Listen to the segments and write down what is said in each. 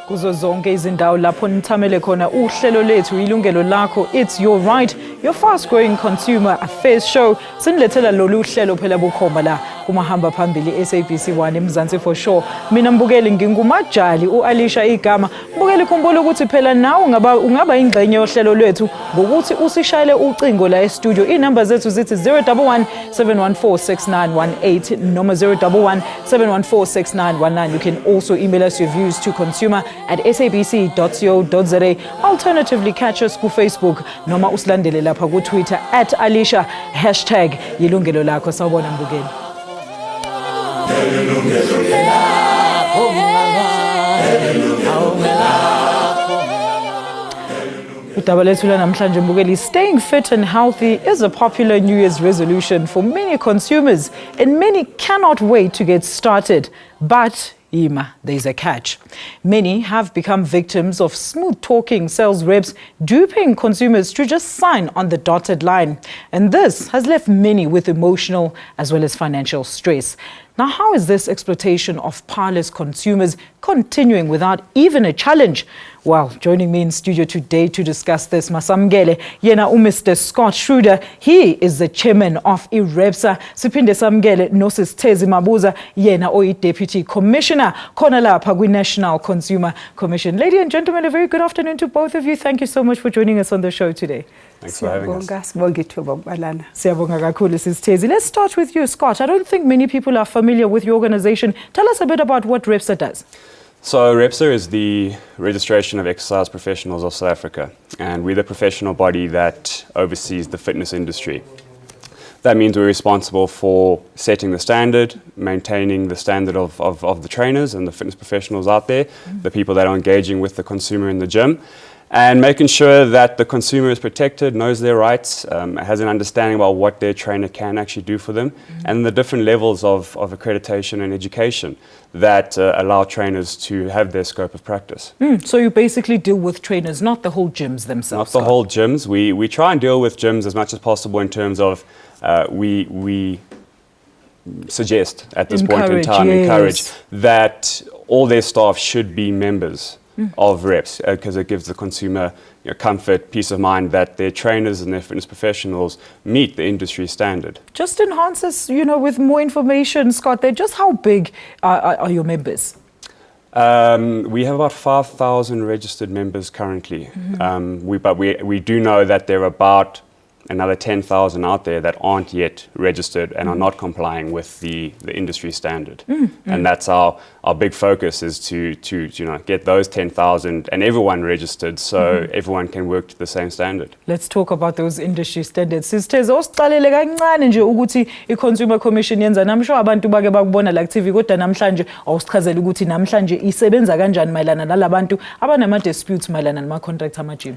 Kuzo zonke izindawo lapho nithamele khona uhlelo lethu Yilungelo Lakho, it's your right, your fast growing consumer affairs show. Sinilethela lolu hlelo phela bukhoma la kumahamba phambili SABC 1 eMzansi for sure. Mina mbukeli ngingumajali uAlisha igama. Mbukeli khumbula ukuthi phela nawe ungaba ingxenye yohlelo lwethu ngokuthi usishayele ucingo la e-studio. Inamba zethu zithi 011 714 6918 noma 011 714 6919. You can also email us your views to consumer@sabc.co.za. Alternatively, catch us ku Facebook noma usilandele lapha ku Twitter @Alisha #Yilungelo Lakho. Sawubona mbukeli. Staying fit and healthy is a popular New Year's resolution for many consumers, and many cannot wait to get started. But there's a catch. Many have become victims of smooth-talking sales reps duping consumers to just sign on the dotted line. And this has left many with emotional as well as financial stress. Now, how is this exploitation of powerless consumers continuing without even a challenge? Well, joining me in studio today to discuss this, Masamgele, yena Mr. Scott Schroeder. He is the chairman of IREPSA. Sipinde Samgele Nosisthezi Mabuza, yena Deputy Commissioner, khona lapha kwi-National Consumer Commission. Ladies and gentlemen, a very good afternoon to both of you. Thank you so much for joining us on the show today. Thanks for having us. Let's start with you, Scott. I don't think many people are familiar with your organization. Tell us a bit about what RSPA does. So RSPA is the Registration of Exercise Professionals of South Africa, and we're the professional body that oversees the fitness industry. That means we're responsible for setting the standard, maintaining the standard of the trainers and the fitness professionals out there, the people that are engaging with the consumer in the gym, and making sure that the consumer is protected, knows their rights, has an understanding about what their trainer can actually do for them, and the different levels of accreditation and education that allow trainers to have their scope of practice. So you basically deal with trainers, not the whole gyms themselves? Not the whole gyms. We try and deal with gyms as much as possible in terms of we suggest at this point in time, encourage that all their staff should be members of reps, because it gives the consumer comfort, peace of mind that their trainers and their fitness professionals meet the industry standard. Just enhance us, with more information, Scott. Just how big are your members? We have about 5,000 registered members currently. But we do know that there are about another 10,000 out there that aren't yet registered and are not complying with the industry standard. And that's our big focus, is to get those 10,000 and everyone registered so everyone can work to the same standard. Let's talk about those industry standards. Sisters, osiqalele kancane nje ukuthi i-Consumer Commission yenza. I'm sure abantu bake bakubona la TV kodwa namhlanje awusichazela ukuthi namhlanje isebenza kanjani mayelana nalabantu abanama disputes mayelana nama contracts ama-gym.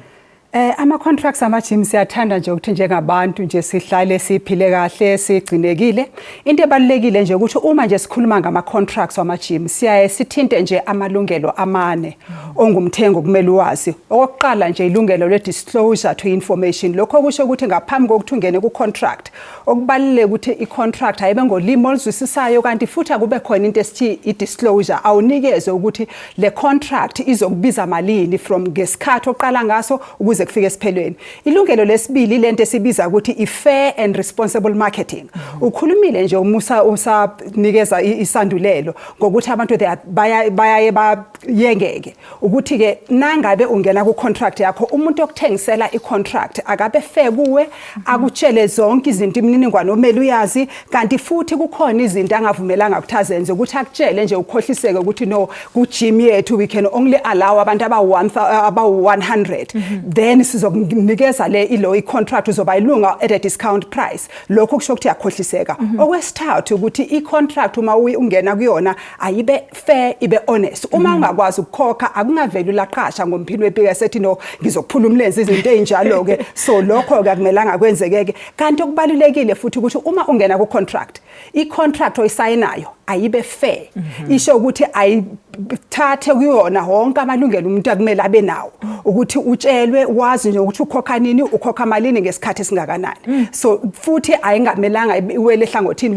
Ama-contracts ama-gym siyathanda nje ukuthi njengabantu nje sihlale siphile kahle sigcinekile. Into ebalulekile nje ukuthi uma nje sikhuluma ngama-contracts wama-gym siyaye sithinte nje amalungelo amane ongumthengo kumele uwazi. Okokuqala nje ilungelo le-disclosure to information. Lokho kusho ukuthi ngaphambi kokuthi ungene ku-contract okubaluleke ukuthi i-contract ayibe ngolimi oluzwisisayo, kanti futhi akube khona into esithi i-disclosure. Awunikezwe ukuthi le contract izokubiza malini from ngesikhathi oqala ngaso ukuze kufike esiphelweni. Ilungelo lesibili lento esibiza ukuthi i-fair and responsible marketing. Ukhulumile nje umusa usanikeza isandulelo ngokuthi abantu bayaye bayengeke ukuthi ke nangabe ungena ku-contract yakho, umuntu okuthengisela i-contract akabe fair kuwe, akutshele zonke izinto imininingwane omele uyazi, kanti futhi kukhona izinto angavumelanga ukuthi azenze, ukuthi akutshele nje ukhohliseke ukuthi no, ku-gym yethu we can only allow abantu aba-100. Then sizokunikeza i-contract uzoba ilunga at a discount price. Lokho kusho ukuthi yakhohliseka. Okwesithathu ukuthi i-contract uma ungena kuyona ayibe fair, ibe honest. Uma ungakwazi ukukhokha akungaveli ulaqasha ngomphini wepika sethi no ngizokuphula umlenze izinto ezinjalo ke. So lokho ke akumelanga kwenzekeke. Kanti okubalulekile futhi ukuthi uma ungena ku-contract, i-contract oyisayinayo ayibe fair isho ukuthi ayithathe kuyona wonke amalungelo umuntu akumele abe nawo ukuthi utshelwe wazi nje ukuthi ukhokha nini ukhokha malini ngesikhathi esingakanani so futhi ayingamelanga iwele ehlangothini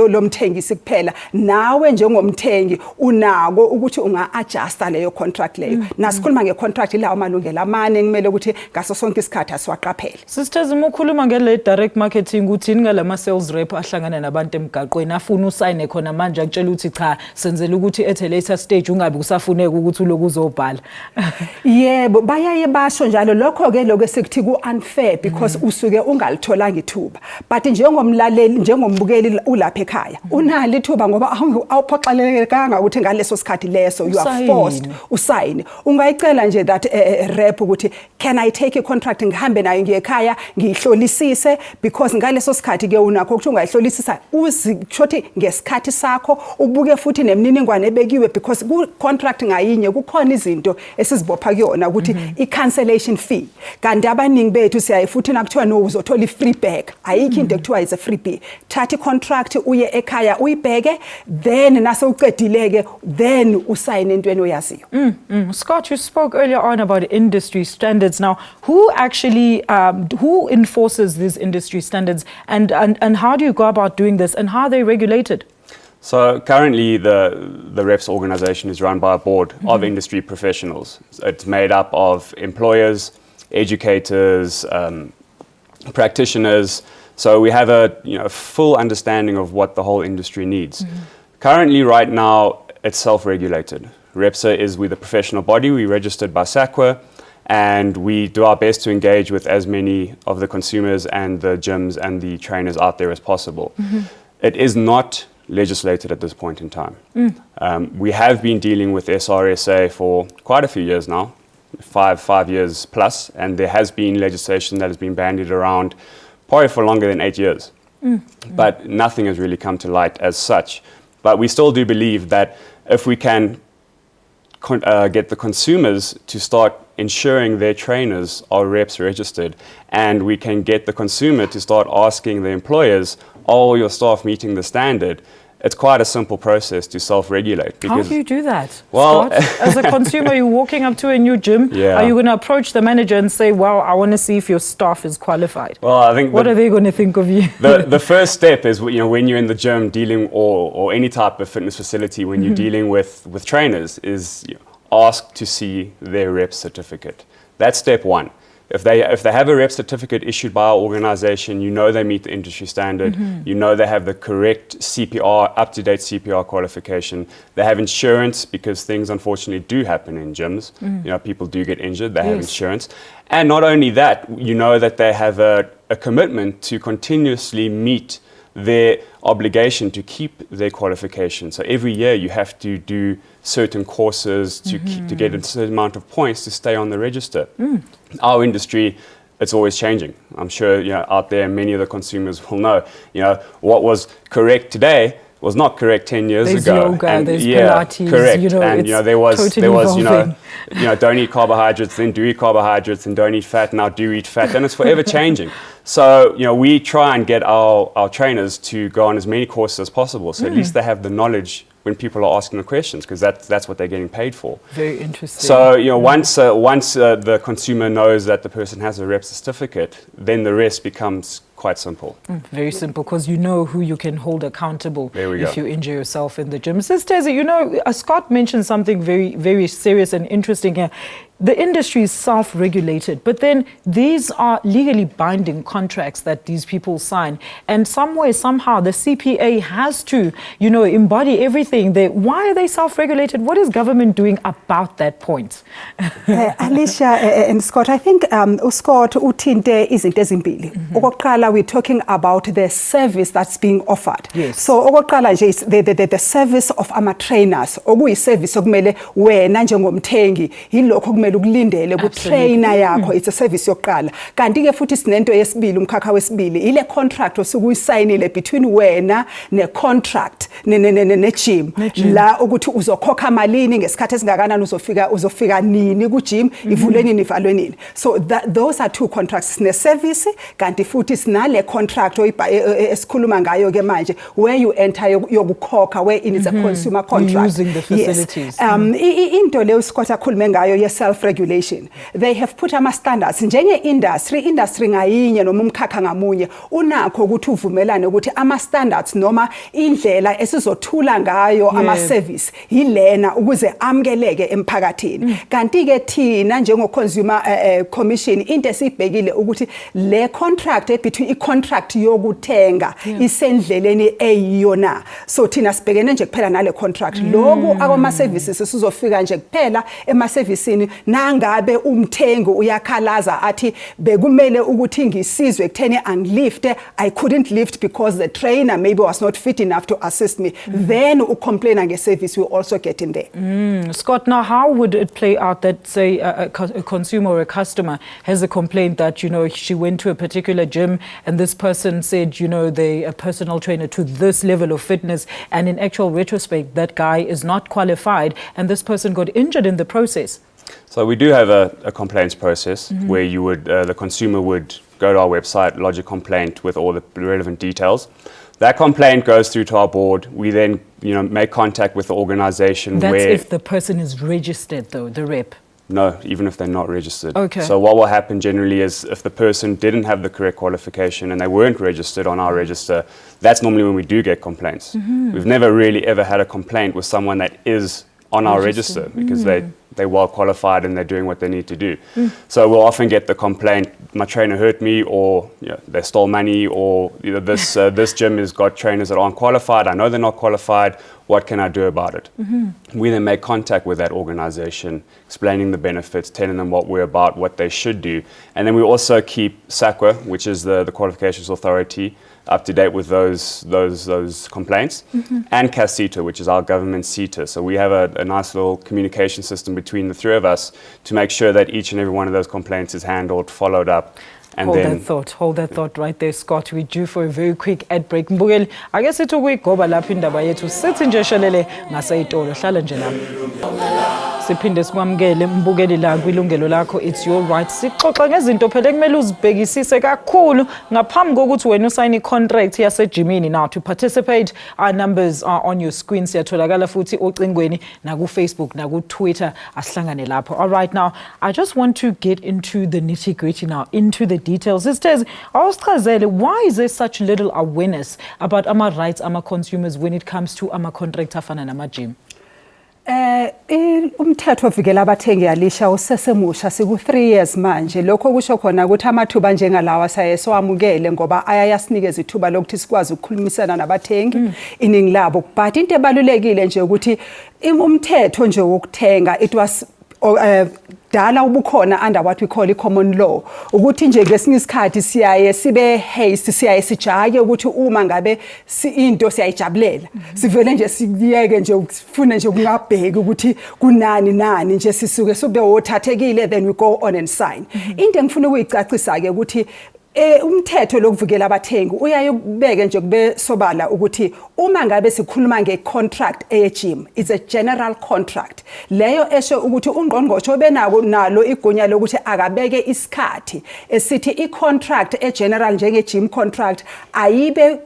lomthengisi kuphela nawe njengomthengi unako ukuthi unga-adjusta leyo contract leyo nasikhuluma nge-contract ilawo amalungelo amane kumele ukuthi ngaso sonke isikhathi asiwaqaphele. Sisters, umukhuluma ngele direct marketing uthini ngalama sales rep ahlangana nabantu emgaqweni afuna usayine khona manje akutshela ukuthi cha senzele ukuthi at a later stage ungabi kusafuneka ukuthi uloku uzobhala. Yebo bayaye basho njalo lokho ke lokho sekuthi ku-unfair because usuke ungalitholanga ithuba but njengomlaleli njengombukeli ulapha ekhaya unalo ithuba ngoba awuphoxelekanga ukuthi ngaleso sikhathi leso you are forced usayine ungayicela nje that rep ukuthi can I take a contract ngihambe nayo ngiyekhaya ngihlolisise because ngaleso sikhathi ke unakho ukuthi ungayihlolisisa uzishothi ngesikhathi sakho ubuke futhi nemininingwane ebekiwe because ku contract ngayinye kukhona izinto esizibopha kuyona ukuthi i-cancellation fee kanti abaningi bethu siyayifuthi nakuthiwa no uzothola i-free back ayikho into ekuthiwa is a free bee thatha i-contract uye ekhaya uyibheke then nase uqedileke then usayine entweni oyaziyo. Scott, you spoke earlier on about industry standards. Now, who actually who enforces these industry standards and how do you go about doing this and how are they regulated? So currently the REPS organization is run by a board of industry professionals. It's made up of employers, educators, practitioners. So we have a full understanding of what the whole industry needs. Currently, right now, it's self-regulated. REPSA is with a professional body. We're registered by SACWA, and we do our best to engage with as many of the consumers and the gyms and the trainers out there as possible. It is not legislated at this point in time. We have been dealing with SRSA for quite a few years now, five years plus, and there has been legislation that has been bandied around probably for longer than 8 years. But nothing has really come to light as such. But we still do believe that if we can get the consumers to start ensuring their trainers are REPS registered, and we can get the consumer to start asking the employers, are your staff meeting the standard? It's quite a simple process to self-regulate. How do you do that? Well, Scott? As a consumer, you're walking up to a new gym. Are you going to approach the manager and say, well, I want to see if your staff is qualified? Well, I think what are they going to think of you? The first step is, when you're in the gym dealing or any type of fitness facility, when you're dealing with trainers, is ask to see their REP certificate. That's step one. If they have a REP certificate issued by our organization, they meet the industry standard, they have the correct CPR, up-to-date CPR qualification, they have insurance because things unfortunately do happen in gyms. People do get injured, they have insurance. And not only that, that they have a commitment to continuously meet their obligation to keep their qualification. So every year you have to do certain courses to get a certain amount of points to stay on the register. Our industry, it's always changing. I'm sure out there many of the consumers will know, what was correct today was not correct 10 years there's ago. Yoga, and there's Pilates, correct. And there was evolving. Don't eat carbohydrates, then do eat carbohydrates, and don't eat fat, now do eat fat, and it's forever changing. So we try and get our trainers to go on as many courses as possible, so at least they have the knowledge when people are asking the questions, because that's what they're getting paid for. Very interesting. So once the consumer knows that the person has a REP certificate, then the rest becomes quite simple. Very simple, because who you can hold accountable if you injure yourself in the gym. Sisters, Scott mentioned something very, very serious and interesting here. The industry is self-regulated, but then these are legally binding contracts that these people sign. And somewhere, somehow, the CPA has to, embody everything. Why are they self-regulated? What is government doing about that point? Alicia and Scott, I think Scott uthinte izinto ezimbili. Okokuqala, we're talking about the service that's being offered. Yes. So okokuqala nje is the service of ama trainers. Okuyi service okumele wena njengomthengi yilokho kumele ukulindele ku-trainer yakho, it's a service yokuqala. Kanti-ke futhi sinento yesibili, umkhakha wesibili, ile contract osuke uyisayinile between wena ne-contract ne-gym, la ukuthi uzokhokha malini ngesikhathi esingakanani, uzofika nini ku-gym, ivulwe nini ivalwe nini. So those are two contracts, ne-service kanti futhi sinale contract esikhuluma ngayo ke manje, where you enter yokukhokha, where it is a consumer contract. Using the facilities. Yes. Into leyo Scott akhulume ngayo ye-self-regulation, they have put ama-standards industry ngayinye noma umkhakha ngamunye unakho ukuthi uvumelane ukuthi ama-standards noma indlela esizothula ngayo ama-service yilena ukuze amukeleke emphakathini. Kanti-ke thina njengo-consumer commission into esibhekile ukuthi le contract between i-contract yokuthenga isendleleni eyiyona. So thina sibhekene nje kuphela nale contract. Loku akwama-services sizofika nje kuphela ema-servicini nangabe umthengi uyakhalaza athi bekumele ukuthi ngisizwe ekutheni angilifte, I couldn't lift because the trainer maybe was not fit enough to assist me. Then ucomplain nge-service will also get in there. Scott, now how would it play out that, say, a consumer or a customer has a complaint that, you know, she went to a particular gym and this person said, you know, they're a personal trainer to this level of fitness, and in actual retrospect, that guy is not qualified and this person got injured in the process? So we do have a complaints process where you would, the consumer would go to our website, lodge a complaint with all the relevant details. That complaint goes through to our board. We then, you know, make contact with the organization. That's where if the person is registered, though, the rep. No, even if they're not registered. Okay. So what will happen generally is if the person didn't have the correct qualification and they weren't registered on our register, that's normally when we do get complaints. We've never really ever had a complaint with someone that is on our register because they're well qualified and they're doing what they need to do. So we'll often get the complaint, my trainer hurt me, or they stole money, or this gym has got trainers that aren't qualified. I know they're not qualified. What can I do about it? We then make contact with that organization, explaining the benefits, telling them what we're about, what they should do. And then we also keep SAQA, which is the Qualifications Authority, up to date with those complaints, and CASITA, which is our government CETA. So we have a nice little communication system between the three of us to make sure that each and every one of those complaints is handled, followed up. And Hold that thought right there, Scott. We're due for a very quick ad break. Mbukeli, ake sithi ukuyigoba lapha indaba yethu sithi nje shelele ngaseyitolo, hlala nje lapha. Siphinde sikwamukele mbukeli la kwilungelo lakho, it's your right. Sixoxa ngezinto phela kumele uzibhekisise kakhulu ngaphambi kokuthi wena usayine i-contract yasejimini. Now to participate, our numbers are on your screen. Siyatholakala futhi ocingweni naku Facebook naku Twitter, asihlangane lapho. All right, now I just want to get into the nitty-gritty now, into the details. Sisters, why is there such little awareness about our rights, our consumers, when it comes to our contract afana nama-gym? Umthetho ovikela abathengi yalisha usesemusha siku-3 years manje. Lokho kusho khona ukuthi amathuba njengalawa sayeswamukele ngoba ayasinikeza ithuba lokuthi sikwazi ukukhulumisana nabathengi iningi labo. But into ebalulekile nje ukuthi umthetho nje wokuthenga it was dala ubukhona under what we call common law, ukuthi nje ngesinye isikhathi siyaye sibe haste, siyaye sijake ukuthi uma ngabe into siyayijabulela sivele nje siyeke nje ufune nje ukungabheki ukuthi kunani nje sisuke sube othathekile, then we go on and sign. Into engifuna ukuyicacisa ke ukuthi umthetho lokuvikela abathengi uyaye ubeke nje kube sobala ukuthi uma ngabe sikhuluma nge-contract eye-gym, it's a general contract. Leyo esho ukuthi ungqongqoshe obenako nalo igunya lokuthi akabeke isikhathi esithi i-contract e-general njenge-gym contract ayibe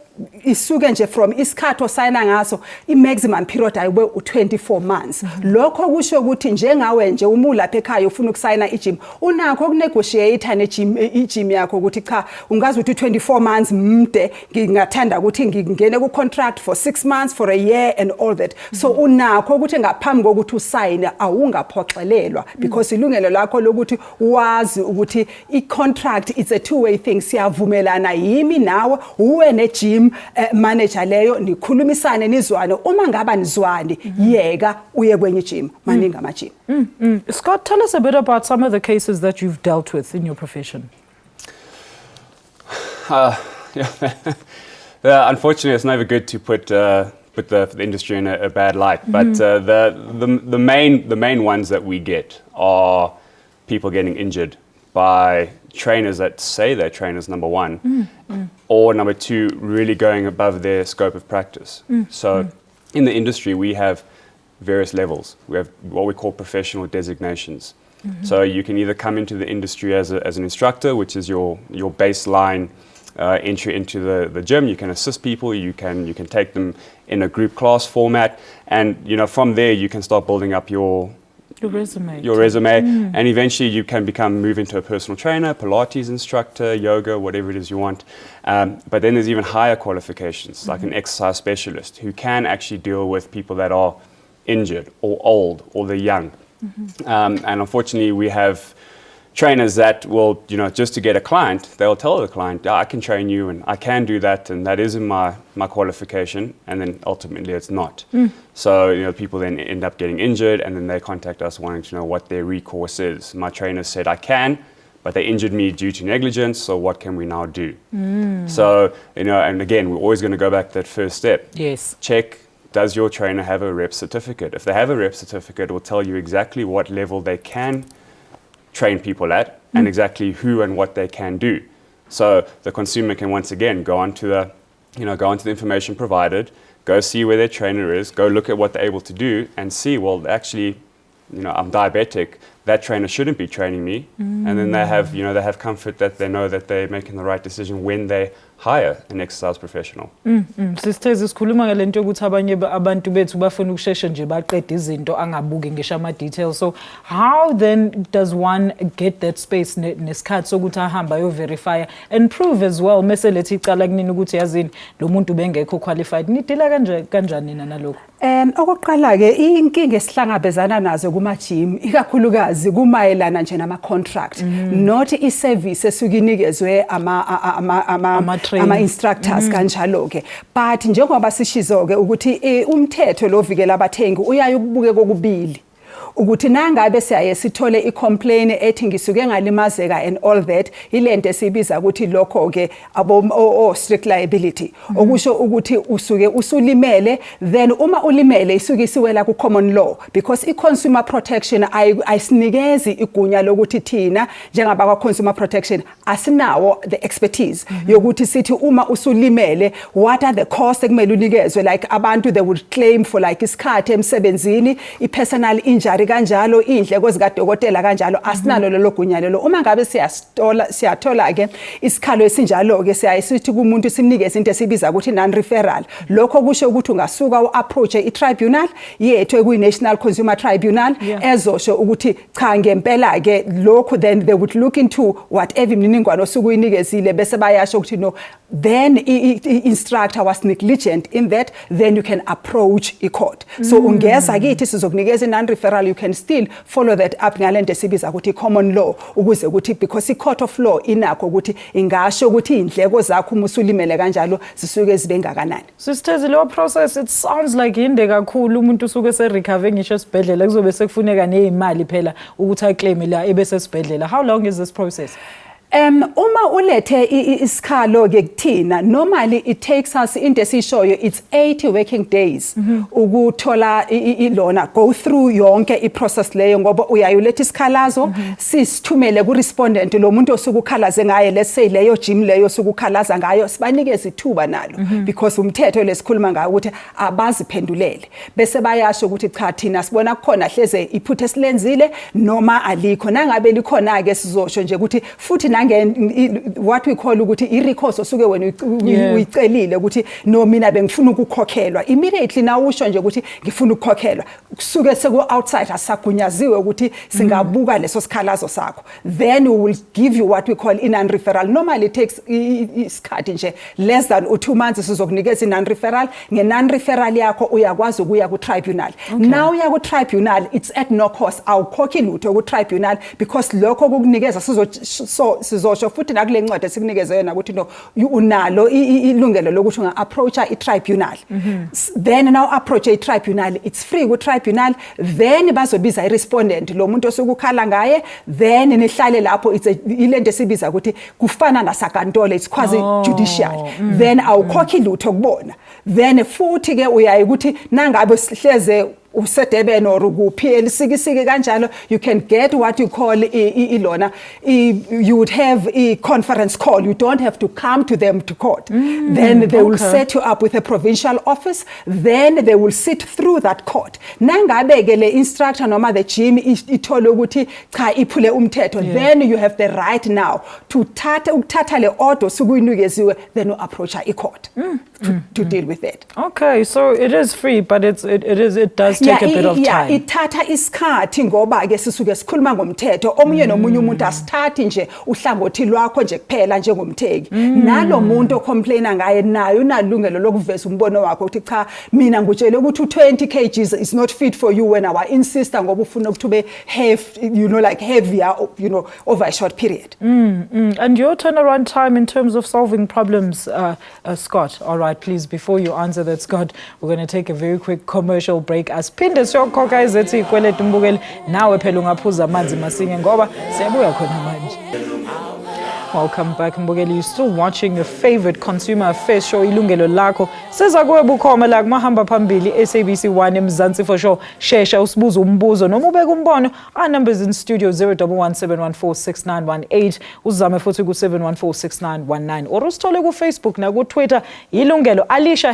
isuke nje from isikhathi osayina ngaso i-maximum period ayibe u-24 months. Lokho kusho ukuthi njengawe nje uma ulapha ekhaya ufuna ukusayina i-gym unakho ukunegotiate ne-gym yakho ukuthi cha ungazi ukuthi 24 months mde ngingathanda ukuthi ngingene ku-contract for 6 months, for a year and all that. So unakho ukuthi ngaphambi kokuthi usayine awungaphoxelelwa because ilungelo lakho lokuthi wazi ukuthi i-contract it's a two-way thing. Siyavumelana yimi nawe uwe ne-gym manager leyo nikhulumisane nizwane, uma ngaba nizwane yeka uye kwenye gym maningi ama-gym. Scott, tell us a bit about some of the cases that you've dealt with in your profession. Unfortunately, it's never good to put the industry in a bad light. But the main ones that we get are people getting injured by trainers that say they're trainers, number one, or number two, really going above their scope of practice. So in the industry, we have various levels. We have what we call professional designations. So you can either come into the industry as an instructor, which is your baseline entry into the gym. You can assist people, you can take them in a group class format, and from there you can start building up your resume, and eventually you can move into a personal trainer, Pilates instructor, yoga, whatever it is you want. But then there's even higher qualifications, like an exercise specialist, who can actually deal with people that are injured or old or they're young. And unfortunately, we have trainers that will, just to get a client, they'll tell the client, I can train you and I can do that, and that is in my qualification, and then ultimately it's not. So, people then end up getting injured, and then they contact us wanting to know what their recourse is. My trainer said I can, but they injured me due to negligence, so what can we now do? So, and again, we're always going to go back to that first step. Yes. Check, does your trainer have a rep certificate? If they have a rep certificate, it will tell you exactly what level they can train people at, and exactly who and what they can do. So the consumer can once again go onto the information provided, go see where their trainer is, go look at what they're able to do, and see, well, actually, I'm diabetic, that trainer shouldn't be training me. And then they have comfort that they know that they're making the right decision when they hire an exercise professional. Sisitheze sikhuluma ngalento ukuthi abanye abantu bethu bafuna ukusheshe nje baqede izinto angabuki ngisho ama details. So how then does one get that space nesikhathi sokuthi ahamba yo verify and prove as well mase lethi icala kunini ukuthi yazini lo muntu bengekho qualified? Nidila kanjani nalokho? Okokuqala ke inkinga esihlangabezana nazo kuma gym ikakhulukazi kumayelana nje nama contract, not I service esukinikezwe ama instructors kanjalo ke. But njengoba sishizo ke ukuthi umthetho lovikela abathengi uyaye ukubuke kokubili, ukuthi nangabe siyaye sithole i-complaint ethi ngisuke ngalimazeka and all that, ilento esibiza ukuthi lokho ke strict liability, okusho ukuthi usuke usulimele, then uma ulimele isuke isiwela ku common law, because i-consumer protection ayisinikezi igunya lokuthi thina njengaba kwa consumer protection asinawo the expertise yokuthi sithi uma usulimele what are the costs ekumele unikezwe, like abantu they would claim for like isikhathi emsebenzini, i-personal injury kanjalo, indleko zikadokotela kanjalo, asinalo lelo gunya lelo. Uma ngabe siyathola ke isikhalo esinjalo ke siyayisithi kumuntu simnikeze into esibiza ukuthi non referral. Lokho kusho ukuthi ungasuka uapproach i-tribunal yethu ekuyi-National Consumer Tribunal ezosho ukuthi cha ngempela ke lokho, then they would look into whatever imininingwane osukuyinikezile bese bayasho ukuthi no, then instructor was negligent in that, then you can approach i-court. So ungeza kithi sizokunikeza non referral, you can still follow that up ngalento esibiza ukuthi common law, ukuze ukuthi because i-court of law inakho ukuthi ingasho ukuthi indleko zakho uma usulimele kanjalo zisuke zibe ngakanani. Sisitheze leyo process, it sounds like inde kakhulu umuntu usuke se recover ngisho esibhedlela kuzobe sekufuneka nezimali phela ukuthi aclaim la ebese esibhedlela. How long is this process? Uma ulethe isikhalo ke kuthina, normally it takes us into esishoyo it's 80 working days ukuthola ilona go through yonke i-process leyo, ngoba uyayoletha isikhalazo sisithumele ku respondent lo muntu osukukhalaze ngaye, let's say leyo gym leyo osukukhalaza ngayo, sibanikeze ithuba nalo because umthetho lesikhuluma ngayo ukuthi abaziphendulele bese bayasho ukuthi cha thina sibona kukhona hleze iphutha esilenzile noma alikho, nangabe likhona ke sizosho nje ukuthi futhi what we call ukuthi i-recourse osuke wena uyicelile ukuthi no mina bengifuna ukukhokhelwa, immediately na usho nje ukuthi ngifuna ukukhokhelwa kusuke seku outside asagunyaziwe ukuthi singabuka leso sikhalazo sakho, then we will give you what we call non referral. Normally it takes isikhathi nje less than 2 months sizokunikeza non referral. Nge-non referral yakho uyakwazi ukuya ku tribunal. Now uya ku tribunal, it's at no cost, awukhokhi lutho ku tribunal because lokho kukunikeza sizosho futhi nakule ncwadi esikunikeze yona ukuthi no unalo ilungelo lokuthi unga approach i-tribunal. Then now approach i-tribunal, it's free ku tribunal, then bazobiza i-respondent lo muntu osukukhala ngaye, then nihlale lapho, it's ilento esibiza ukuthi kufana nasankantolo, it's quasi judicial. Then awukhokhi lutho kubona, then futhi ke uyayi ukuthi nangabe sihleze usedeben or ukuphi elisikisiki kanjalo, you can get what you call ilona, you would have a conference call. You don't have to come to them to court. Then they will set you up with a provincial office. Then they will sit through that court. Nangabe ke le instructor noma the gym ithole ukuthi cha iphule umthetho, then you have the right now to ukuthatha le order sukuyinikeziwe, then you approach a court to deal with it. Okay, so it is free, but it does take a bit of time. Ithatha isikhathi ngoba ke sisuke sikhuluma ngomthetho, omunye nomunye umuntu asithathi nje uhlangothi lwakho nje kuphela njengomtheki. Nalo muntu ocomplaina ngaye nayo unalungelo lokuveza umbono wakho ukuthi cha mina ngutshele ukuthi 20 kgs is not fit for you when our insister ngoba ufuna ukuthi ube heavier, over a short period. And your turnaround time in terms of solving problems, Scott. All right, please, before you answer that, Scott, we're going to take a very quick commercial break. Asiphinde siyokhokha izethu ikweletu mbukeli nawe phela ungaphuza amanzi masinye ngoba siyabuya khona manje. Welcome back, Mbogeli. You're still watching your favorite consumer affairs show, Yilungelo Lakho. Siza kuwe bukhoma la kumahamba phambili SABC 1 eMzansi for sure. Shesha usibuza umbuzo noma ubeka umbono. Our numbers in studio 0117146918. Uzame futhi ku 7146919. Or usithole ku Facebook na ku Twitter Yilungelo Alisha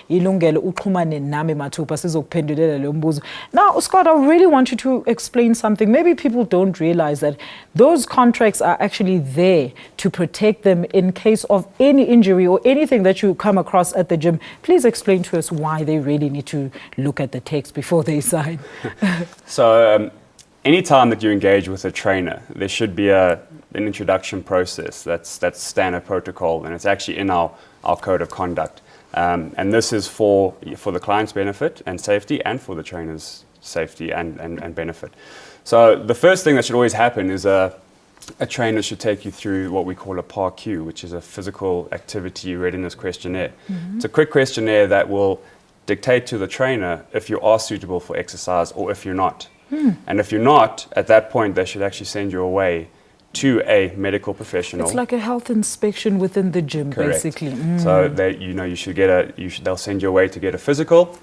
#Yilungelo uxhumane nami mathupha sizokuphendulela lo mbuzo. Now, Scott, I really want you to explain something. Maybe people don't realize that those contracts are actually there to protect them in case of any injury or anything that you come across at the gym. Please explain to us why they really need to look at the text before they sign. So anytime that you engage with a trainer, there should be an introduction process that's standard protocol, and it's actually in our code of conduct. And this is for the client's benefit and safety, and for the trainer's safety and benefit. So the first thing that should always happen is a trainer should take you through what we call a PAR-Q, which is a physical activity readiness questionnaire. It's a quick questionnaire that will dictate to the trainer if you are suitable for exercise or if you're not. And if you're not, at that point, they should actually send you away to a medical professional. It's like a health inspection within the gym, Correct. basically. So they'll send you away to get a physical,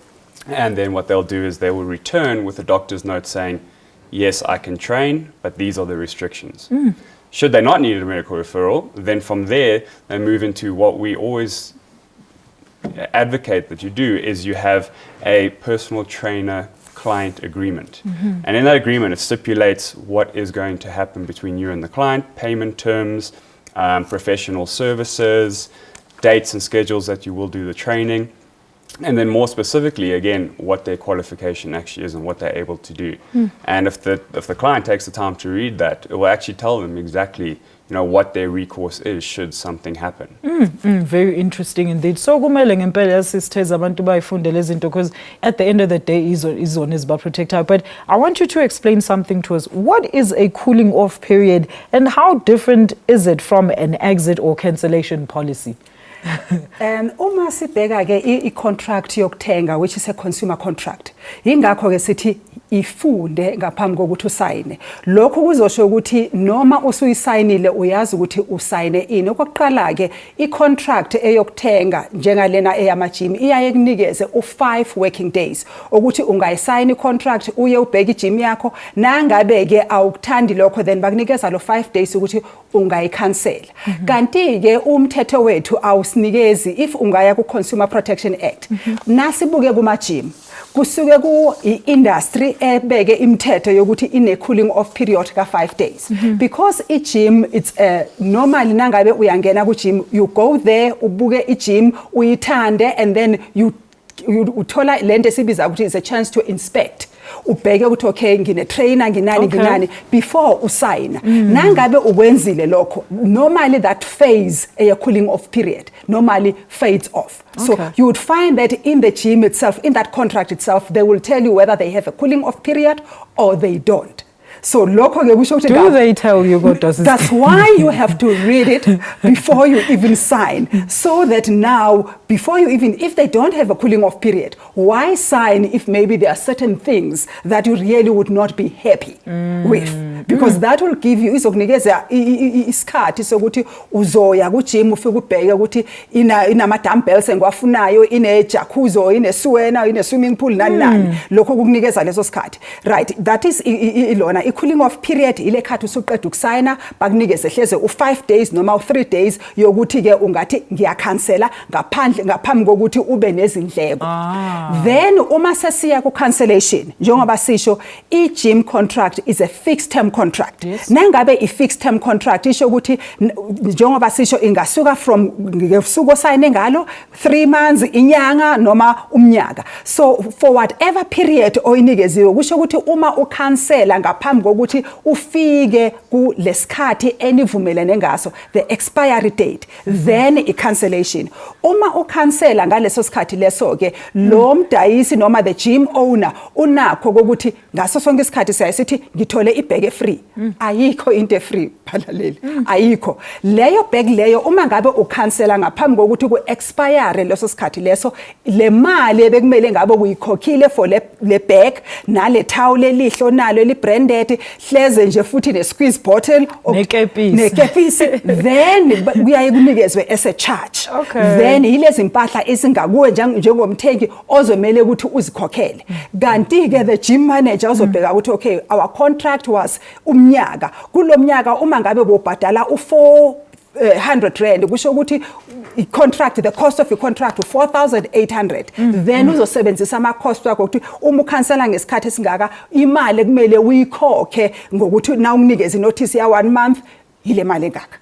and then what they'll do is they will return with a doctor's note saying, yes, I can train, but these are the restrictions. Should they not need a medical referral, then from there, they move into what we always advocate that you do, is you have a personal trainer client agreement. And in that agreement, it stipulates what is going to happen between you and the client, payment terms, professional services, dates and schedules that you will do the training. And then more specifically, again, what their qualification actually is and what they're able to do. And if the client takes the time to read that, it will actually tell them exactly, what their recourse is should something happen. Very interesting indeed. So kumele ngempela sisitheza abantu bayifunde lezi zinto, because at the end of the day izona ezibaprotectayo. But I want you to explain something to us. What is a cooling off period and how different is it from an exit or cancellation policy? Uma sibheka ke i-contract yokuthenga, which is a consumer contract, yingakho ke sithi ifunde ngaphambi kokuthi usayine. Lokho kuzosho ukuthi noma usuyisayinile uyazi ukuthi usayine ini. Okokuqala ke i-contract eyokuthenga njengalena eyamagym iyaye kunikeze u5 working days ukuthi ungayisayina i-contract uye ubheke igym yakho, nangabe ke awukuthandi lokho then bakunikeza lo 5 days ukuthi ungayikhansela. Kanti ke umthetho wethu awusinikezi if ungaya ku Consumer Protection Act. Nasibuke kuma-gym kusuke ku-industry ebeke imithetho yokuthi ine cooling off period ka 5 days. Because i-gym, it's normally nangabe uyangena ku-gym, you go there, ubuke i-gym, uyithande, and then uthola lento esibiza ukuthi is a chance to inspect. Ubheke ukuthi okay ngine trainer nginani before usayina. Nangabe ukwenzile lokho, normally that phase a cooling off period normally fades off. So you would find that in the gym itself, in that contract itself, they will tell you whether they have a cooling off period or they don't. So lokho ke kusho ukuthi Do they tell you what does that's why you have to read it before you even sign, so that now before you even, if they don't have a cooling off period, why sign if maybe there are certain things that you really would not be happy with? Because that will give you izokunikeza isikhathi sokuthi uzoya ku gym ufike ubheke ukuthi inama dumbbells engwafunayo, ine jacuzzi, ine sauna, ine swimming pool nani lokho kukunikeza leso sikhathi. Right, that is ilona i cooling off period, ile khathi usuqeda ukusayina bakunikeze hleze u5 days noma u3 days yokuthi ke ungathi ngiyakhansela ngaphambi kokuthi ube nezindleko. Then uma sesiya ku cancellation, njengoba sisho i gym contract is a fixed term contract. Nangabe i fixed term contract isho ukuthi njengoba sisho ingasuka from ngesuku osayine ngalo 3 months, inyanga noma umnyaka. So for whatever period oyinikeziwe, kusho ukuthi uma ukhansela ngaphambi kokuthi ufike ku lesikhathi enivumelene ngaso, the expiry date, then i cancellation. Uma ukhansela ngaleso sikhathi leso ke lo mdayisi noma the gym owner unakho ukuthi ngaso sonke isikhathi sayisithi ngithole ibheke free. Ayikho into free phalaleli, ayikho. Leyo bag leyo uma ngabe ukhansela ngaphambi kokuthi ku expire leso sikhathi leso, le mali ebekumele ngabe kuyikhokhile for le bag nale towel elihlo nalo eli branded, hleze nje futhi ne squeeze bottle nekepisi, then kuyaye kunikezwe as a charge. Then yilezi impahla esingakuwe njengomthengi ozomele ukuthi uzikhokhele. Kanti ke the gym manager uzobheka ukuthi okay, our contract was umnyaka, kulomnyaka uma ngabe bobhadala u400 rand, kusho ukuthi i-contract, the cost of the contract 4,800. Then uzosebenzisa ama cost wakho ukuthi uma ukhansela ngesikhathi esingaka, imali kumele uyikhokhe ngokuthi na unikeze notice ya 1 month ile mali engaka.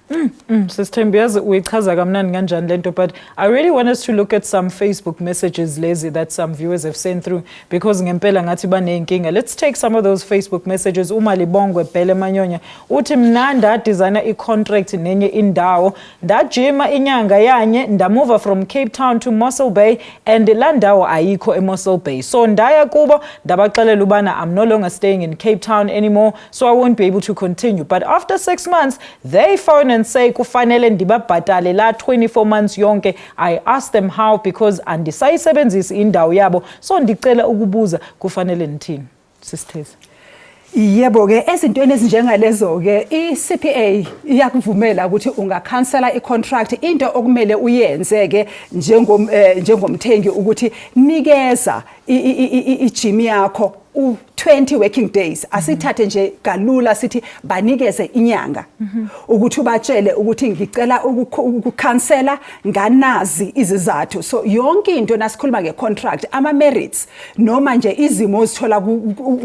Sisithembiyazi uyichaza kamnandi kanjani lento, but I really want us to look at some Facebook messages lazy that some viewers have sent through, because ngempela ngathi banenkinga. Let's take some of those Facebook messages. Uma Libongwe Bhele Manyonya uthi mina ndadesigner i-contract nenye indawo, ndajima inyanga yanye, ndamuva from Cape Town to Mossel Bay, and la ndawo ayikho eMossel Bay. So ndaya kubo ndabaxelela ubana I'm no longer staying in Cape Town anymore, so I won't be able to continue. But after 6 months they phone and say kufanele ndibabhatale la 24 months yonke. I asked them how, because andisayisebenzisa indawo yabo, so ndicela ukubuza kufanele nithini. Sisters. Yebo ke ezintweni ezinjengalezo ke i-CPA iyakuvumela ukuthi ungakhansela i-contract. Into okumele uyenze ke njengomthengi ukuthi nikeza i-gym yakho 20 working days. Asithathe nje kalula sithi banikeze inyanga ukuthi ubatshele ukuthi ngicela ukukhansela nganazi izizathu. So yonke into nasikhuluma ngecontract, ama merits noma nje izimo ozithola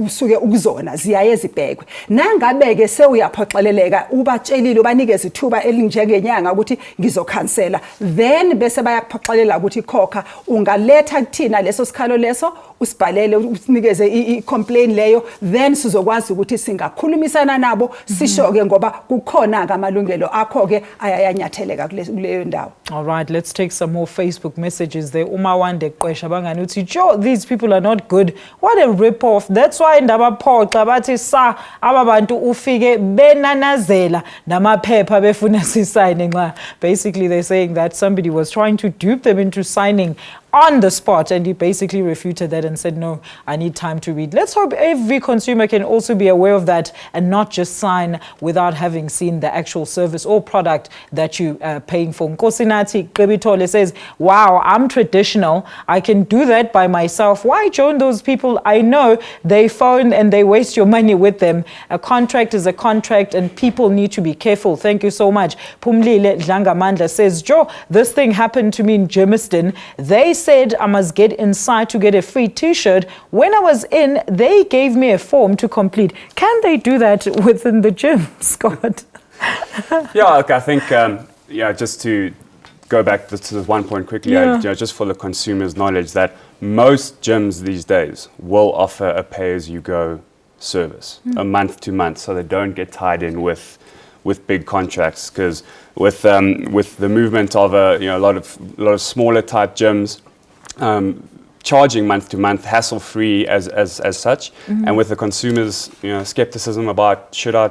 usuke ukuzona ziyaye zibhekwe. Nangabe ke sewuyaphoxeleleka ubatshelile ubanikeze ithuba elinjengenyanga ukuthi ngizokhansela, then bese bayakuphoxelela ukuthi khokha, ungaletha kuthina leso sikhalo leso, usibhalele usinikeze i-complaint leyo, then sizokwazi ukuthi singakhulumisana nabo sishoke ngoba kukhona amalungelo akho ke ayayanyatheleka kuleyo ndawo. All right, let's take some more Facebook messages there. Uma Wande Qesha bangani uthi Joe, these people are not good. What a rip off. That's why ndabaphoxa bathi sa ababantu ufike benanazela namaphepha befuna sisayine nxa. Basically they're saying that somebody was trying to dupe them into signing on the spot, and he basically refuted that and said, no, I need time to read. Let's hope every consumer can also be aware of that and not just sign without having seen the actual service or product that you are paying for. Nkosinati Qebitole says, wow, I'm traditional. I can do that by myself. Why join those people? I know they phone and they waste your money with them. A contract is a contract and people need to be careful. Thank you so much. Pumlile Dlangamandla says, Joe, this thing happened to me in Germiston. They said I must get inside to get a free t-shirt. When I was in, they gave me a form to complete. Can they do that within the gym, Scott? Yeah, okay, I think, just to go back to this one point quickly, just for the consumer's knowledge, that most gyms these days will offer a pay-as-you-go service, a month to month, so they don't get tied in with big contracts, because with the movement of a lot of smaller type gyms, charging month to month, hassle-free as such. And with the consumers, skepticism about should I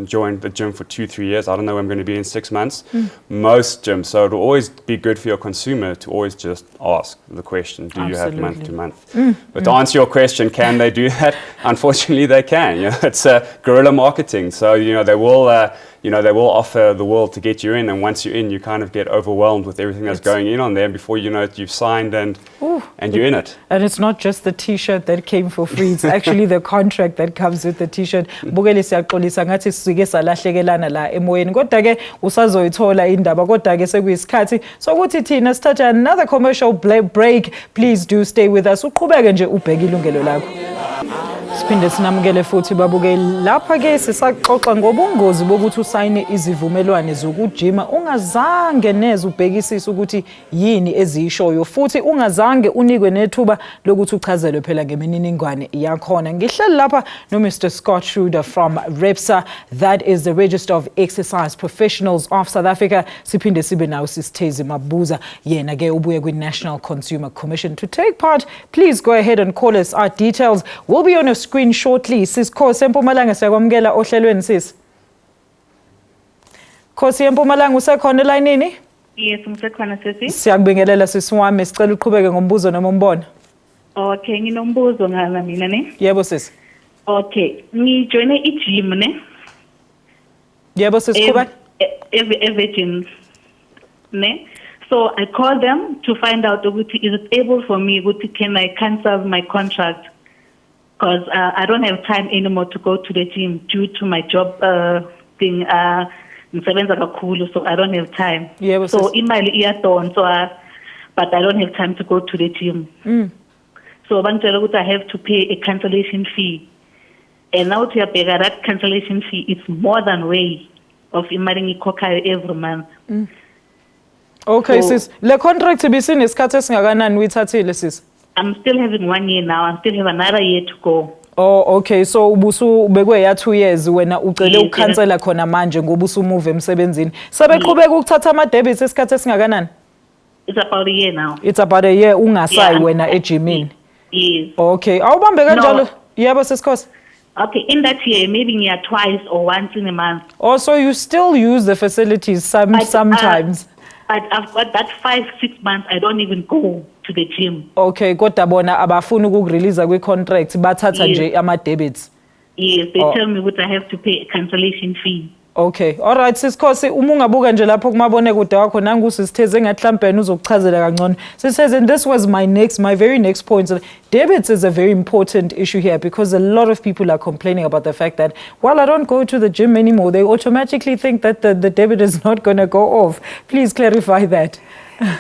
join the gym for 2-3 years, I don't know where I'm going to be in 6 months. Most gyms, so it'll always be good for your consumer to always just ask the question, do you have month to month? But to answer your question, can they do that? Unfortunately, they can. It's guerrilla marketing, so they will they will offer the world to get you in, and once you're in, you kind of get overwhelmed with everything that's going in on there, and before you know it, you've signed and you're in it. And it's not just the t-shirt that came for free, it's actually the contract that comes with the t-shirt. Bukele siyaxolisa ngathi sike salahlekelana la emoyeni, kodwa ke usazoyithola indaba, kodwa ke sekuyisikhathi sokuthi thina sithathe another commercial break. Please do stay with us. Uqhubeke nje ubheke ilungelo lakho. Siphinde sinamukele futhi babukeli. Lapha ke sisaxoxa ngobungozi bokuthi usayine izivumelwano zokujima ungazange neze ubhekisisa ukuthi yini eziyishoyo, futhi ungazange unikwe nethuba lokuthi uchazelwe phela ngemininingwane yakhona. Ngihleli lapha no Mr. Scott Schroeder from RSPA, that is the Register of Exercise Professionals of South Africa. Siphinde sibe nawo Sisithezi Mabuza, yena ke ubuye kwi-National Consumer Commission. To take part, please go ahead and call us. Our details will be on your screen shortly. Sis Khosi eMpumalanga siyakwamukela ohlelweni sis. Khosi eMpumalanga usekhona elayinini? Yes, ngisekhona sisi. Siyakubingelela sisi wami, sicela uqhubeke ngombuzo noma umbono. Okay, nginombuzo ngala mina ne. Yebo sisi. Okay, ngijoine i-gym ne. Yebo sisi kuba Virgin ne. So I called them to find out ukuthi is it able for me, can I cancel my contract? Because I don't have time anymore to go to the gym due to my job thing. Ngisebenza kakhulu, so I don't have time. Yeah, so imali iyadon, but I don't have time to go to the gym. So bangitshela ukuthi I have to pay a cancellation fee. And now to pay that cancellation fee, it's more than way of imali ngikhokhayo every month. Okay, sis. Le contract ibisini isikhathi esingakanani uyithathile sis? I'm still having 1 year now. I still have another year to go. Oh, okay. So ubusu bekwe ya 2 years wena ucele ukukhansela khona manje ngoba usumove emsebenzini. Sebeqhubeka ukuthatha ama debits esikhathi esingakanani? It's about a year now. It's about a year ungasayi wena ejimini. Yes. Okay. Awubambe kanjalo? Yebo sisikhosi. Okay, in that year maybe ngiya twice or once in a month. Oh, so you still use the facilities sometimes. But I've got that 5-6 months I don't even go to the gym. Okay, kodwa bona abafuna ukurelease kwi-contract bathatha nje ama debits. Yes, they tell me what I have to pay a cancellation fee. Okay, all right sisikhosi, uma ungabuka nje lapho kumabone kude wakho nangu sisitheze engathi mhlawumbe uzokuchazela kangcono. So says, and this was my very next point. So debits is a very important issue here because a lot of people are complaining about the fact that while I don't go to the gym anymore, they automatically think that the debit is not going to go off. Please clarify that.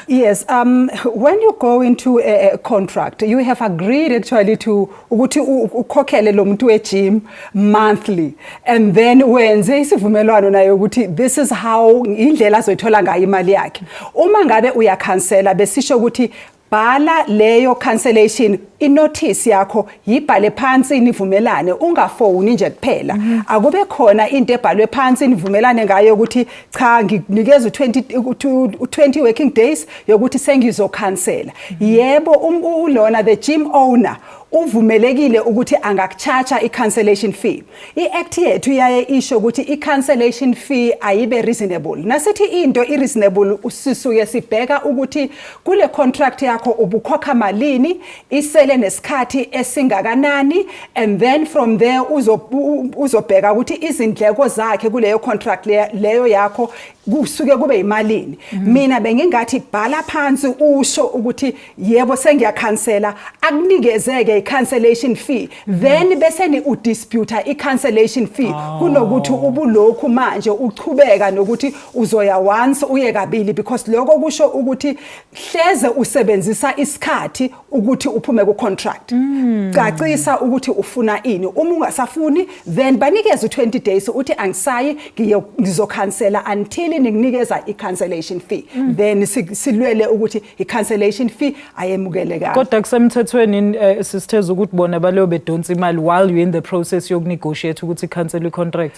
Yes, when you go into a contract, you have agreed actually to ukuthi ukhokhele lo muntu e-gym monthly, and then wenze isivumelwano naye ukuthi this is how indlela azoyithola ngayo imali yakhe. Uma ngabe uyakhansela besisho ukuthi bhala leyo cancellation inotice yakho yibhale phansi inivumelane, ungafoni nje kuphela. Akube khona into ebhalwe phansi inivumelane ngayo ukuthi cha nginikeza 20 working days yokuthi sengizokhansela. Yebo ulona the gym owner uvumelekile ukuthi angakcharge i-cancellation fee. I-act yethu iyaye isho ukuthi i-cancellation fee ayibe reasonable. Nasithi into i-reasonable usisuke sibheka ukuthi kule contract yakho ubukhokha malini, isele nesikhathi esingakanani, and then from there uzobheka ukuthi izindleko zakhe kuleyo contract leyo yakho kusuke kube imalini. Mina bengingathi bhala phansi usho ukuthi yebo sengiyakhansela, akunikezeke i-cancellation fee, then bese ni udispute i-cancellation fee kunokuthi ubulokhu manje uchubeka nokuthi uzoya once uye kabili, because lokho kusho ukuthi hleze usebenzisa isikhathi ukuthi uphume ku contract. Cacisa ukuthi ufuna ini. Uma ungasafuni then banikeze 20 days uthi angisayi ngizokhansela until nikunikeza i-cancellation fee. Then silwele ukuthi i-cancellation fee ayemukeleka. Kodwa kusemthethweni sisitheza ukuthi bona baleyo bedonsa imali while you in the process yokunegotiate ukuthi cancel i-contract.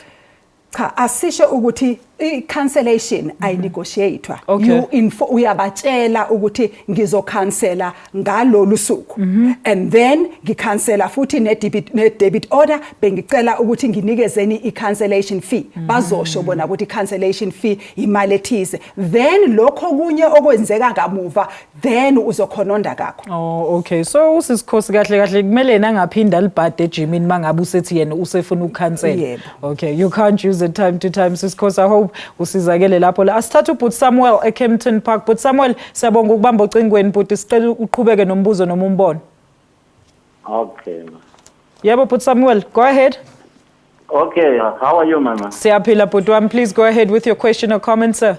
Cha, asisho ukuthi i-cancellation ayinegotiatwa. Okay. Uyabatshela ukuthi ngizokhansela ngalolu suku. And then ngikhansela futhi ne-debit order bengicela ukuthi nginikezeni i-cancellation fee. Bazosho bona ukuthi i-cancellation fee imali ethize. Then lokho kunye okwenzeka ngamuva then uzokhononda kakho. Oh, okay. So usisikhosi kahle kumele nangaphinda libhade ejimini mangabe usethi yena usefuna ukukhansela. Yebo. Okay, you can't use it time to time. Sisikhosi, I hope usizakele lapho la. Asithathe ubhuti Samuel eKempton Park. But Samuel, siyabonga ukubamba ocingweni bhuti, sicela uqhubeke nombuzo noma umbono. Okay. Yebo bhuti Samuel, go ahead. Okay, how are you, Mama? Siyaphila bhuti wami, please go ahead with your question or comment, sir.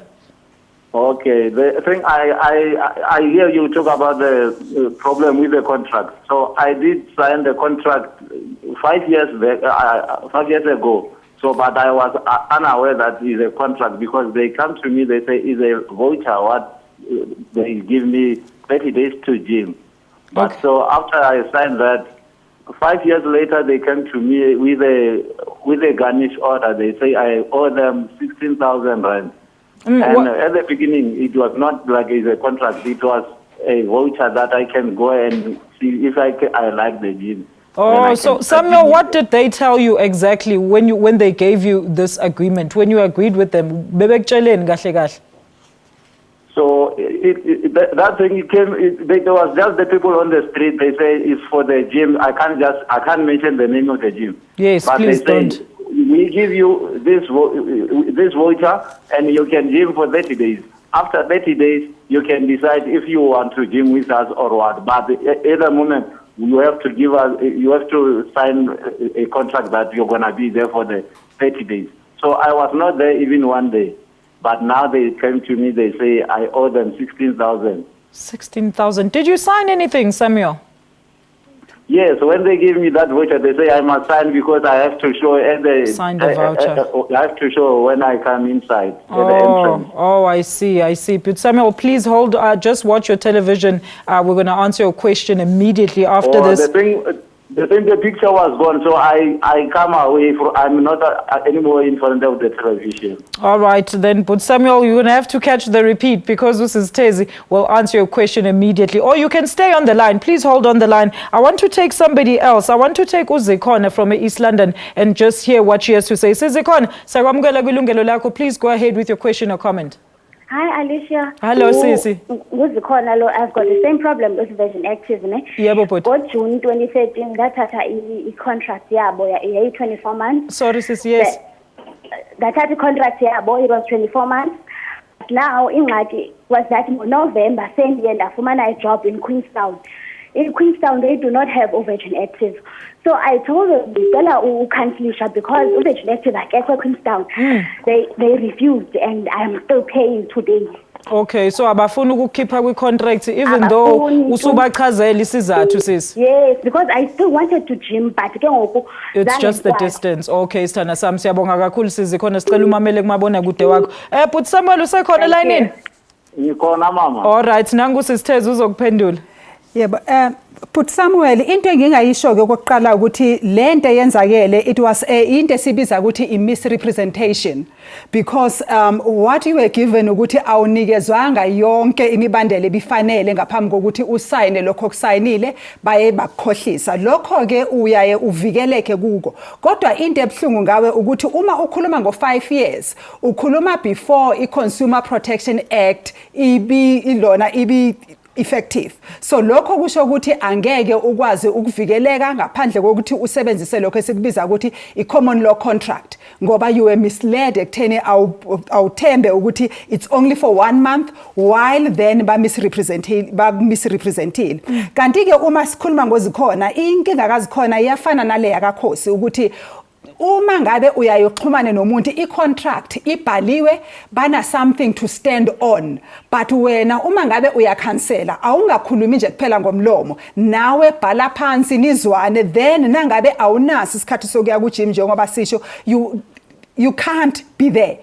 Okay, the thing I hear you talk about the problem with the contract. So I did sign the contract 5 years back, 5 years ago. So, but I was unaware that is a contract because they come to me, they say it's a voucher. What they give me 30 days to gym. But Okay. so after I signed that, 5 years later they came to me with a garnish order. They say I owe them 16,000 rand. And at the beginning, it was not like it's a contract. It was a voucher that I can go and see if I like the gym. Oh, so Samuel, what did they tell you exactly when they gave you this agreement, when you agreed with them? Bebekutsheleni kahle kahle? So that thing came. There was just the people on the street. They say it's for the gym. I can't mention the name of the gym. Yes, but please they say, don't. We give you this voucher and you can gym for 30 days. After 30 days, you can decide if you want to gym with us or what. But at the moment, you have to sign a contract that you're gonna be there for the 30 days. So I was not there even one day. But now they came to me, they say I owe them 16,000. 16,000. Did you sign anything, Samuel? Yes, when they give me that voucher, they say I must sign because I have to show Sign the voucher. I have to show when I come inside at the entrance. Oh, I see. But Samuel, please hold. Just watch your television. We're going to answer your question immediately after this. The picture was gone, so I come away. I'm not anymore in front of the television. All right, then. But Samuel, you're going to have to catch the repeat because this is Tezi. We'll answer your question immediately. Or you can stay on the line. Please hold on the line. I want to take somebody else. I want to take Uzikona from East London and just hear what she has to say. Uzikona, Yilungelo Lakho, please go ahead with your question or comment. Hi, Alicia. Hello, Sisi. I've got the same problem with Virgin Active. Yebo, bhuti. On June 2013, ndathatha i-contract yabo yayi 24 months. Sorry, Sisi, yes. Ndathatha i-contract yabo, it was 24 months. Now, ingxaki was that in November, sendiye ndafumana a job in Queenstown. In Queenstown, they do not have Virgin Active. So I told them, ngicela ukhanselisha because Virgin Active akekho Queenstown. They refused and I'm still paying today. Okay, so abafuna ukukhipha kwi-contract even though usubachazela isizathu sis. Yes, because I still wanted to gym but ke ngoku It's just the distance. Okay, sithanda sami siyabonga kakhulu sizi khona sicela umamele kumabona kude wakho. But Samuel usekhona line in? Ngikhona mama. All right, nangu sisitheze uzokuphendula. Yebo, but Samuel, into engingayisho ke okokuqala ukuthi lento yenzakele it was into esibiza ukuthi misrepresentation because what you were given ukuthi awunikezwanga yonke imibandela ebifanele ngaphambi kokuthi usayine lokho kusayinile baye bakukhohlisa. Lokho ke uyaye uvikeleke kuko. Kodwa into ebhlungu ngawe ukuthi uma ukhuluma ngo5 years, ukhuluma before iConsumer Protection Act ibi effective. So lokho kusho ukuthi angeke ukwazi ukuvikeleka ngaphandle kokuthi usebenzise lokho esikubiza ukuthi i-common law contract ngoba you were misled ekutheni awuthembe ukuthi it's only for 1 month while then misrepresentile. Kanti ke uma sikhuluma ngozikhona inkinga kazikhona iyafana naleya kaKhosi ukuthi uma ngabe uyayoxhumana nomuntu i-contract ibhaliwe bana something to stand on but wena uma ngabe uyakhansela awungakhulumi nje kuphela ngomlomo nawe bhala phansi nizwane then nangabe awunasi isikhathi sokuya ku-gym njengoba sisho you can't be there.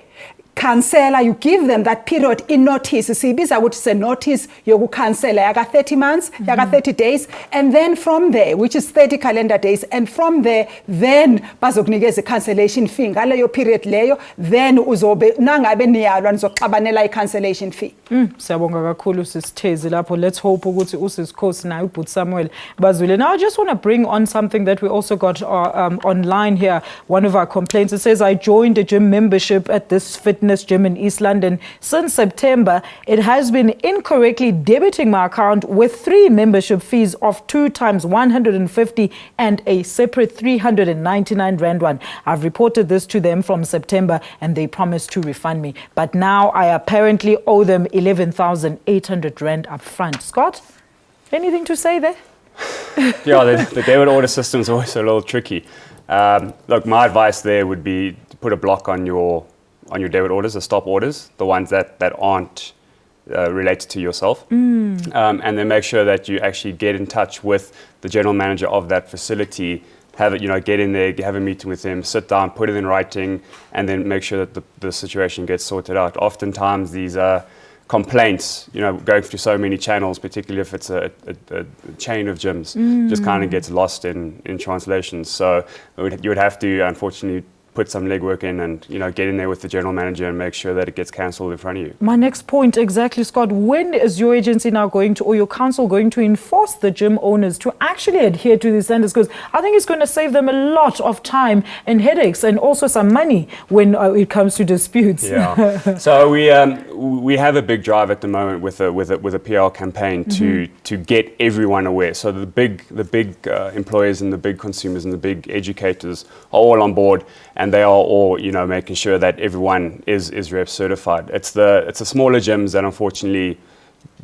cancela, you give them that period in notice. Sibiza ukuthi se notice yokucancela yaka 30 months, yaka 30 days, and then from there, which is 30 calendar days, and from there, then bazokunikeza cancellation fee ngaleyo period leyo, then uzobe nangabe niyalwa nizoxabanela i-cancellation fee. Siyabonga kakhulu sisithezi lapho. Let's hope ukuthi usisikhosi naye uBut Samuel bazwile. Now I just want to bring on something that we also got online here. One of our complaints, it says, I joined a gym membership at this fitness gym in East London. Since September, it has been incorrectly debiting my account with 3 membership fees of 2 times 150 and a separate 399 Rand one. I've reported this to them from September and they promised to refund me. But now I apparently owe them 11,800 Rand up front. Scott, anything to say there? Yeah, the debit order system is always a little tricky. Look, my advice there would be to put a block on your debit orders, the stop orders, the ones that aren't related to yourself, and then make sure that you actually get in touch with the general manager of that facility. Have it, get in there, have a meeting with him, sit down, put it in writing, and then make sure that the situation gets sorted out. Oftentimes, these complaints, going through so many channels, particularly if it's a chain of gyms, just kind of gets lost in translation. So you would have to, unfortunately, put some legwork in and get in there with the general manager and make sure that it gets cancelled in front of you. My next point, exactly, Scott. When is your agency now going to, or your council going to enforce the gym owners to actually adhere to these standards? Because I think it's going to save them a lot of time and headaches and also some money when it comes to disputes. Yeah. So we have a big drive at the moment with a PR campaign to get everyone aware. So the big employers and the big consumers and the big educators are all on board. And they are all, making sure that everyone is REP certified. It's the smaller gyms that unfortunately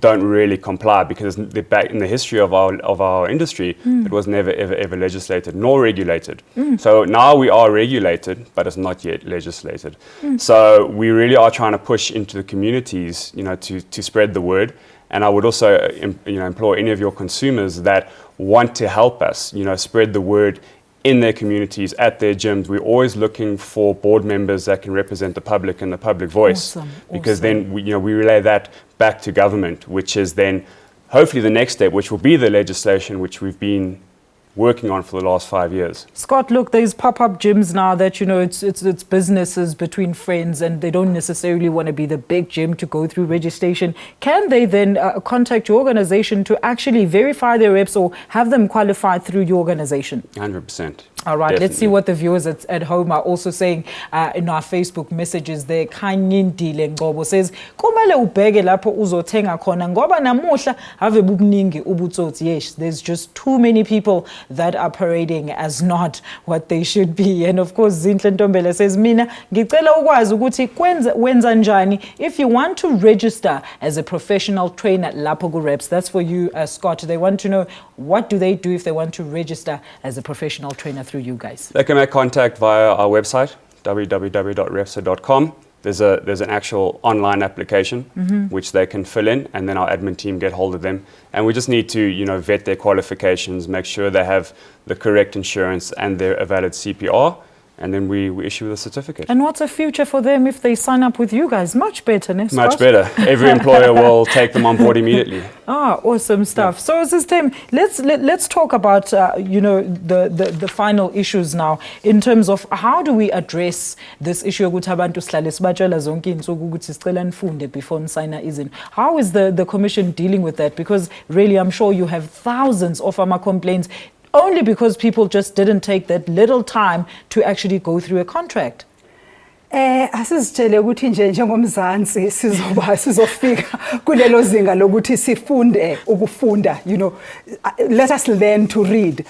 don't really comply because back in the history of our industry, it was never ever legislated nor regulated. So now we are regulated, but it's not yet legislated. So we really are trying to push into the communities, to spread the word. And I would also, implore any of your consumers that want to help us, spread the word in their communities, at their gyms. We're always looking for board members that can represent the public and the public voice. Because then we relay that back to government, which is then hopefully the next step, which will be the legislation which we've been working on for the last 5 years. Scott, look, there's pop-up gyms now that, it's businesses between friends and they don't necessarily want to be the big gym to go through registration. Can they then contact your organization to actually verify their reps or have them qualified through your organization? 100%. All right, Definitely. Let's see what the viewers at home are also saying in our Facebook messages there. Khanyindile Ngobo says, kumele ubheke lapho uzothenga khona ngoba namuhla ave bubuningi ubutsotsi. Yes, there's just too many people that are parading as not what they should be. And of course, Zinhle Ntombela says, mina ngicela ukwazi ukuthi wenza njani if you want to register as a professional trainer lapho ku-reps. That's for you, Scott. They want to know, what do they do if they want to register as a professional trainer through you guys? They can make contact via our website, www.repsa.com. There's an actual online application which they can fill in, and then our admin team get hold of them. And we just need to, vet their qualifications, make sure they have the correct insurance and they're a valid CPR. And then we issue the certificate. And what's the future for them if they sign up with you guys? Much better, Scott? Much better. Every employer will take them on board immediately. Awesome stuff. Yeah. So, Tim, let's talk about the final issues now in terms of how do we address this issue ukuthi abantu sihlale sibatshela zonke insuku ukuthi sicela nifunde before nisayina izini. How is the commission dealing with that? Because really, I'm sure you have thousands of complaints only because people just didn't take that little time to actually go through a contract. Asizitshele ukuthi njengomzansi sizofika kulelo zinga lokuthi sifunde ukufunda, let us learn to read.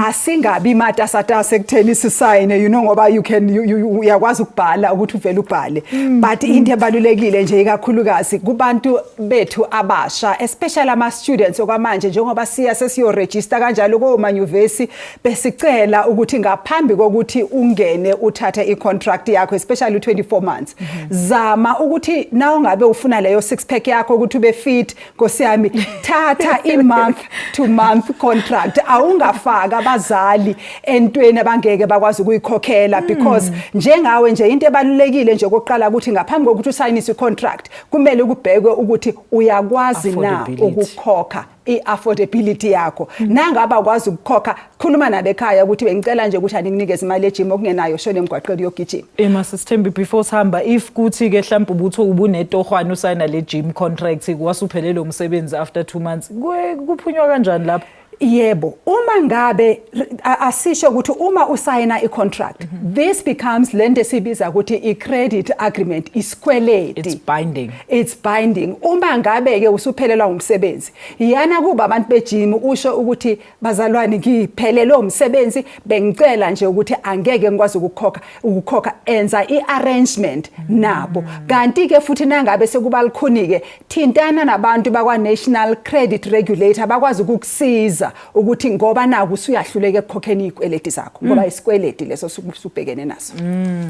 Asingabi matasatasa ekutheni sisayine, ngoba uyakwazi ukubhala ukuthi uvele ubhale. But into ebalulekile nje ikakhulukazi kubantu bethu abasha, especially ama students okwamanje njengoba sesiyo register kanjalo komanyuvesi, besicela ukuthi ngaphambi kokuthi ungene uthathe i-contract yakho, especially especially 24 months. Zama ukuthi na ungabe ufuna leyo six pack yakho ukuthi ube fit nkosiyami thatha i-month to month contract awungafaka abazali entweni abangeke bakwazi ukuyikhokhela because njengawe nje into ebalulekile nje okokuqala ukuthi ngaphambi kokuthi usayinise i-contract kumele kubhekwe ukuthi uyakwazi na ukukhokha i-affordability yakho nangaba kwazi ukukhokha khuluma nabekhaya ukuthi bengicela nje ukuthi anikunikeze imali ejima okungenayo shone emgwaqeni yogijima Masithembi before sihamba if kuthi ke mhlawumbe ubutho ubunetohwana usayina le gym contract wasuphelele umsebenzi after 2 months kuphunywa kanjani lapho Yebo, uma ngabe asisho ukuthi uma usayina i-contract, this becomes lento esibiza ukuthi i-credit agreement, isikweleti. It's binding. It's binding. Uma ngabe ke usuphelelwa umsebenzi, yana kuba abantu bejim usho ukuthi bazalwane ngiphelelwe umsebenzi, bengicela nje ukuthi angeke ngikwazi ukukhokha enza i-arrangement nabo. Kanti ke futhi nangabe sekuba likhunike, thintana nabantu bakwa National Credit Regulator bakwazi ukukusiza ukuthi ngoba naku usuyahluleka ekukhokheni izikweleti zakho ngoba isikweleti leso subhekene naso.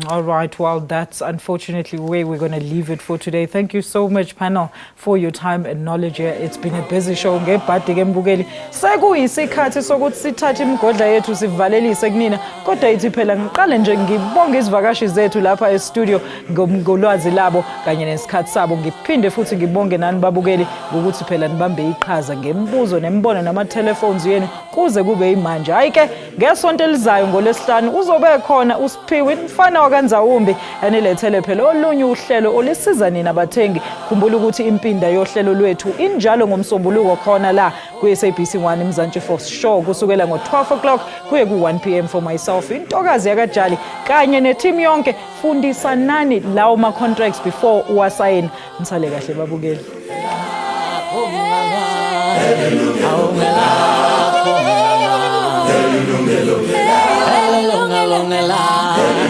All right, well that's unfortunately where we're going to leave it for today. Thank you so much panel for your time and knowledge here. It's been a busy show ngebhadi ke mbukeli. Sekuyisikhathi sokuthi sithathe imigodla yethu sivalelise kunina kodwa yithi phela ngiqale nje ngibonge izivakashi zethu lapha e-studio ngolwazi labo kanye nesikhathi sabo ngiphinde futhi ngibonge nani babukeli ukuthi phela nibambe iqhaza ngembuzo nembono nama-telephones yenu kuze kube imanje. Hayi ke ngesonto elizayo ngolesihlanu uzobe khona uSiphiwe mfana wakanzawumbi anilethele phela olunye uhlelo olisiza nina abathengi. Khumbula ukuthi impinda yohlelo lwethu injalo ngomsombuluko khona la ku-SABC 1 Mzansi Force Show kusukela ngo-12 o'clock kuye ku-1 p.m. for myself intokazi yakajali kanye neteam yonke fundisanani lawo ma-contracts before uwasayini. Nisale kahle babukeli. Yilungelo Lakho